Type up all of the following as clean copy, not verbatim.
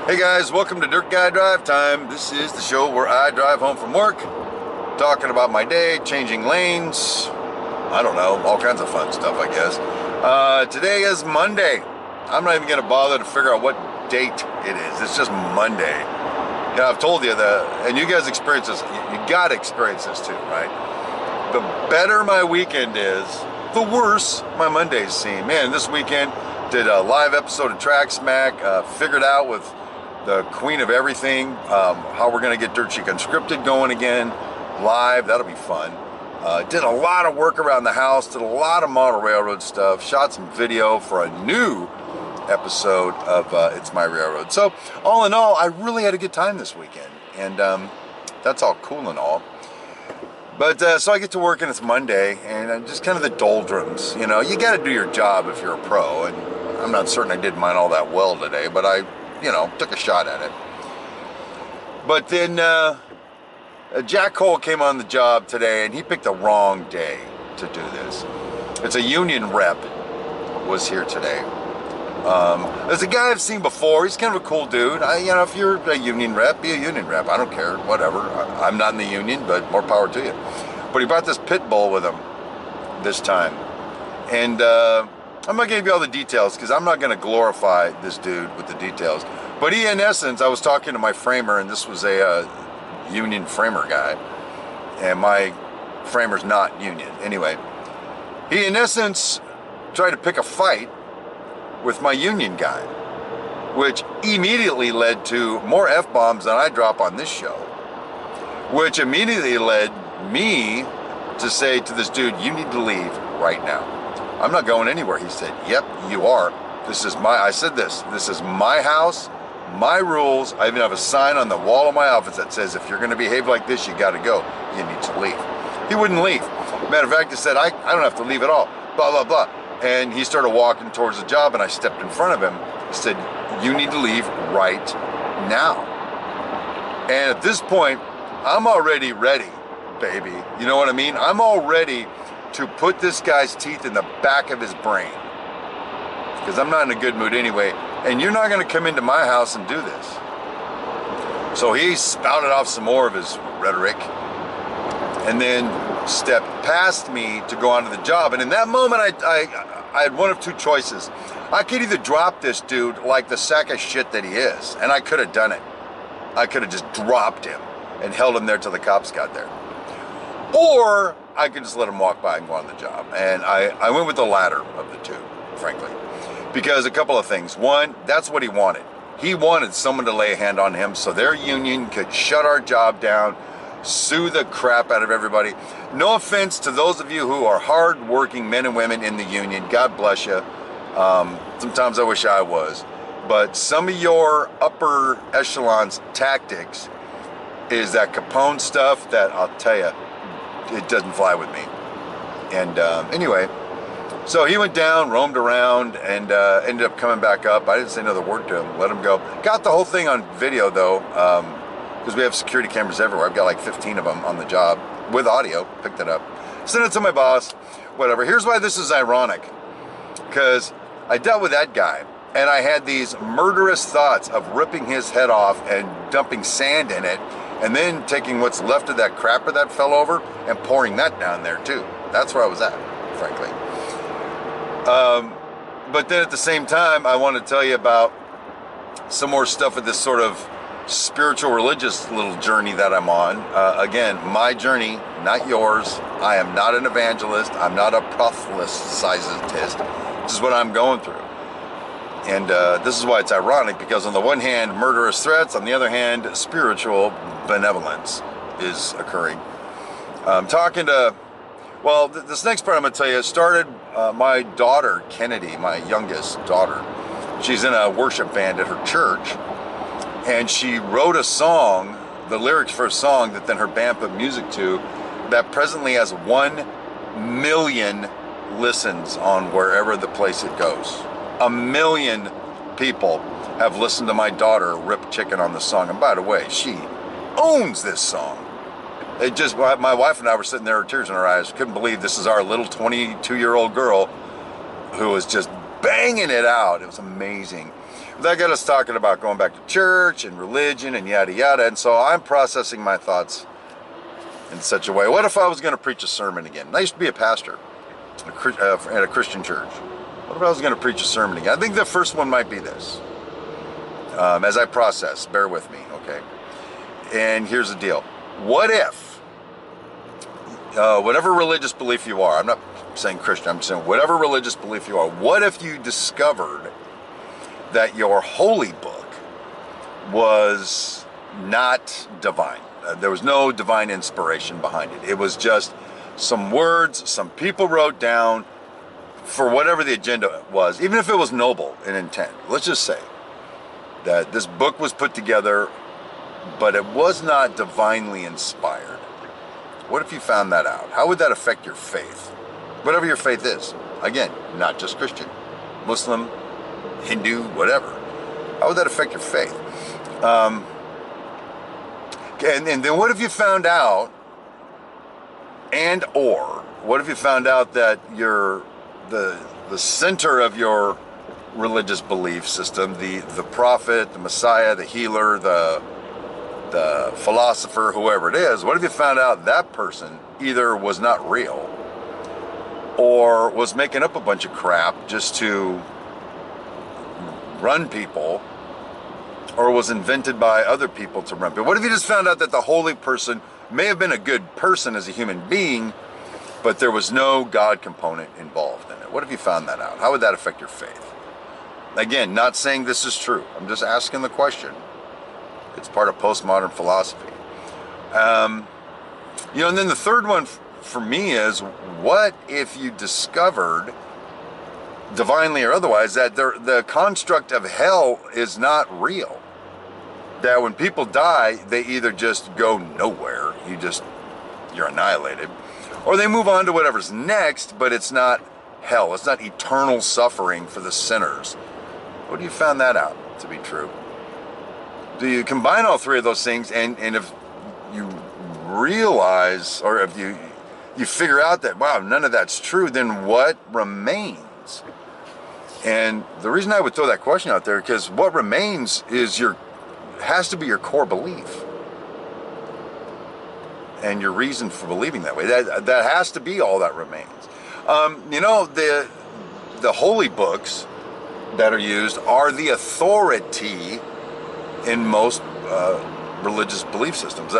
Hey guys, welcome to Dirt Guy Drive Time. This is the show where I drive home from work, talking about my day, changing lanes, I don't know, all kinds of fun stuff, I guess. Today is Monday. I'm not even going to bother to figure out what date it is. It's just Monday. Yeah, I've told you that, and you guys experience this. You got to experience this too, right? The better my weekend is, the worse my Mondays seem. Man, this weekend did a live episode of Track Smack, figured out with the queen of everything, how we're going to get Dirt Chic Unscripted going again, live. That'll be fun. Did a lot of work around the house, did a lot of model railroad stuff, shot some video for a new episode of It's My Railroad. So all in all, I really had a good time this weekend, and that's all cool and all. But so I get to work and it's Monday, and just kind of the doldrums. You know, you got to do your job if you're a pro, and I'm not certain I did mine all that well today, but I, you know, took a shot at it. But then Jack Cole came on the job today, and he picked the wrong day to do this. It's a union rep was here today. There's a guy I've seen before. He's kind of a cool dude. You know, if you're a union rep, be a union rep. I don't care, whatever. I'm not in the union, but more power to you. But he brought this pit bull with him this time. And I'm not going to give you all the details because I'm not going to glorify this dude with the details. But he, in essence, I was talking to my framer, and this was a union framer guy. And my framer's not union. Anyway, he, in essence, tried to pick a fight with my union guy, which immediately led to more F-bombs than I drop on this show, which immediately led me to say to this dude, you need to leave right now. I'm not going anywhere. He said, yep, you are. I said this is my house, my rules. I even have a sign on the wall of my office that says, if you're going to behave like this, you got to go. You need to leave. He wouldn't leave. Matter of fact, he said, I don't have to leave at all, blah, blah, blah. And he started walking towards the job, and I stepped in front of him. He said, you need to leave right now. And at this point, I'm already ready, baby. You know what I mean? I'm all ready to put this guy's teeth in the back of his brain, because I'm not in a good mood anyway, and you're not going to come into my house and do this. So he spouted off some more of his rhetoric, and then stepped past me to go onto the job. And in that moment, I had one of two choices. I could either drop this dude like the sack of shit that he is, and I could have done it. I could have just dropped him and held him there till the cops got there. Or I could just let him walk by and go on the job. And I went with the latter of the two, frankly. Because a couple of things. One, that's what he wanted. He wanted someone to lay a hand on him so their union could shut our job down, sue the crap out of everybody. No offense to those of you who are hard-working men and women in the union. God bless you. Sometimes I wish I was. But some of your upper echelons tactics is that Capone stuff that I'll tell you, it doesn't fly with me. And anyway, so he went down, roamed around, and ended up coming back up. I didn't say another word to him. Let him go. Got the whole thing on video, though. Because we have security cameras everywhere. I've got like 15 of them on the job with audio. Picked it up. Sent it to my boss. Whatever. Here's why this is ironic. Because I dealt with that guy, and I had these murderous thoughts of ripping his head off and dumping sand in it, and then taking what's left of that crapper that fell over and pouring that down there too. That's where I was at, frankly. But then at the same time, I want to tell you about some more stuff with this sort of spiritual religious little journey that I'm on. Again, my journey, not yours. I am not an evangelist. I'm not a proselytist. This is what I'm going through. And this is why it's ironic, because on the one hand, murderous threats, on the other hand, spiritual benevolence is occurring. I'm talking to, well, this next part I'm going to tell you started my daughter, Kennedy, my youngest daughter. She's in a worship band at her church. And she wrote a song, the lyrics for a song that then her band put music to, that presently has 1 million listens on wherever the place it goes. 1 million people have listened to my daughter rip chicken on the song. And by the way, she owns this song. It just, my wife and I were sitting there with tears in our eyes. Couldn't believe this is our little 22-year-old girl who was just banging it out. It was amazing. That got us talking about going back to church and religion and yada yada. And so I'm processing my thoughts in such a way. What if I was going to preach a sermon again? I used to be a pastor at a Christian church. What if I was going to preach a sermon again? I think the first one might be this. As I process, bear with me, okay? And here's the deal. What if, whatever religious belief you are, I'm not saying Christian, I'm saying whatever religious belief you are, what if you discovered that your holy book was not divine? There was no divine inspiration behind it. It was just some words some people wrote down for whatever the agenda was, even if it was noble in intent. Let's just say that this book was put together, but it was not divinely inspired. What if you found that out? How would that affect your faith? Whatever your faith is. Again, not just Christian, Muslim, Hindu, whatever. How would that affect your faith? And then what if you found out, what if you found out that the center of your religious belief system, the prophet, the Messiah, the healer, the philosopher, whoever it is, what if you found out that person either was not real or was making up a bunch of crap just to run people, or was invented by other people to run people? What if you just found out that the holy person may have been a good person as a human being, but there was no God component involved in it? What if you found that out? How would that affect your faith? Again, not saying this is true. I'm just asking the question. It's part of postmodern philosophy. And then the third one for me is, what if you discovered, divinely or otherwise, that the construct of hell is not real? That when people die, they either just go nowhere, you're annihilated, or they move on to whatever's next, but it's not hell. It's not eternal suffering for the sinners. What if you found that out to be true? Do you combine all three of those things, and if you realize, or if you figure out that, wow, none of that's true, then what remains? And the reason I would throw that question out there, because what remains has to be your core belief and your reason for believing that way. That has to be all that remains. The holy books that are used are the authority in most religious belief systems.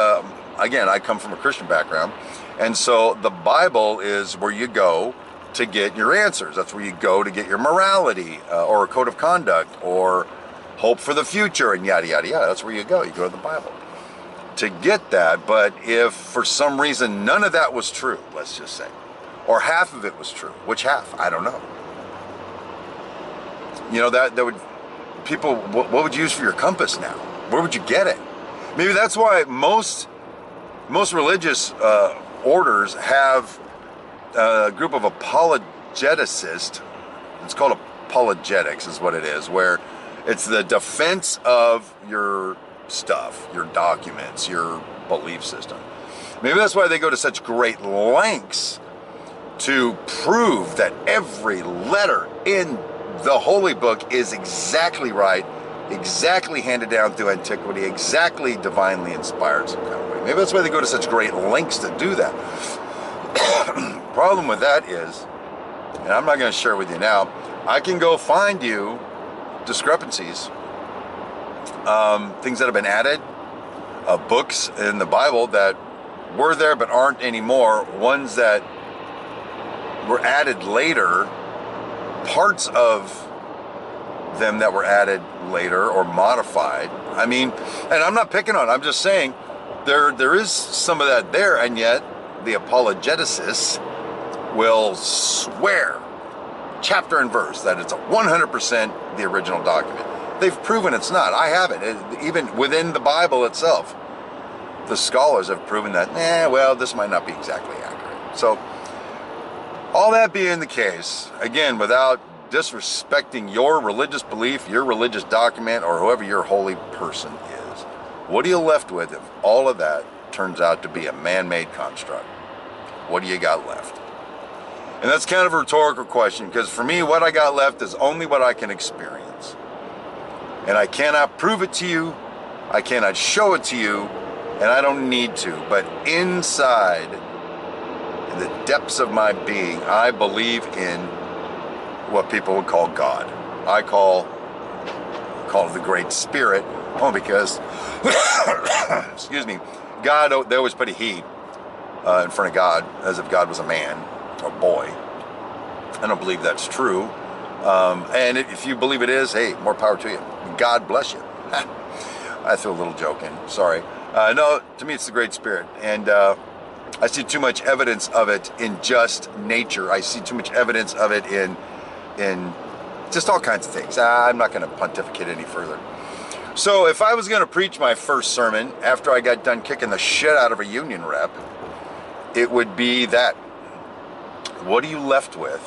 Again, I come from a Christian background, and so the Bible is where you go to get your answers. That's where you go to get your morality, or a code of conduct, or hope for the future, and yada, yada, yada. That's where you go. You go to the Bible to get that. But if for some reason none of that was true, let's just say, or half of it was true, which half? I don't know. That would, people, what would you use for your compass now? Where would you get it? Maybe that's why most religious orders have a group of apologeticists. It's called apologetics is what it is, where it's the defense of your stuff, your documents, your belief system. Maybe that's why they go to such great lengths to prove that every letter in the Holy Book is exactly right, exactly handed down through antiquity, exactly divinely inspired some kind of way. Maybe that's why they go to such great lengths to do that. Problem with that is, and I'm not going to share with you now, I can go find you discrepancies, things that have been added, books in the Bible that were there but aren't anymore, ones that were added later, parts of them that were added later or modified. I mean, and I'm not picking on it, I'm just saying there is some of that there, and yet the apologeticists will swear chapter and verse that it's 100% the original document. They've proven it's not. I haven't. Even within the Bible itself, the scholars have proven that, this might not be exactly accurate. So, all that being the case, again, without disrespecting your religious belief, your religious document, or whoever your holy person is, what are you left with if all of that turns out to be a man-made construct? What do you got left? And that's kind of a rhetorical question, because for me, what I got left is only what I can experience. And I cannot prove it to you, I cannot show it to you, and I don't need to. But inside, in the depths of my being, I believe in what people would call God. I call it the Great Spirit, because, excuse me, God, they always put a he in front of God, as if God was a man or boy. I don't believe that's true. And if you believe it is, hey, more power to you. God bless you. I threw a little joke in, sorry. No, to me it's the Great Spirit. And I see too much evidence of it in just nature. I see too much evidence of it in just all kinds of things. I'm not going to pontificate any further. So if I was going to preach my first sermon after I got done kicking the shit out of a union rep, it would be that. What are you left with?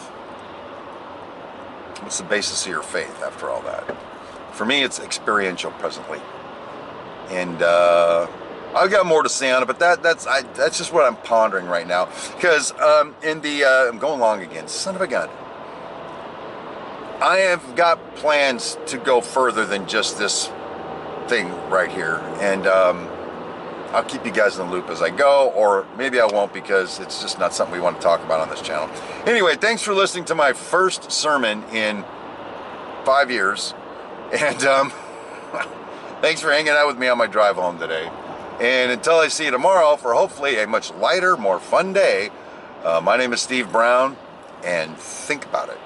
What's the basis of your faith after all that? For me, it's experiential presently. And I've got more to say on it, but that's just what I'm pondering right now. Because I'm going long again, son of a gun. I have got plans to go further than just this thing right here. And I'll keep you guys in the loop as I go, or maybe I won't, because it's just not something we want to talk about on this channel. Anyway, thanks for listening to my first sermon in 5 years. And thanks for hanging out with me on my drive home today. And until I see you tomorrow for hopefully a much lighter, more fun day, my name is Steve Brown, and think about it.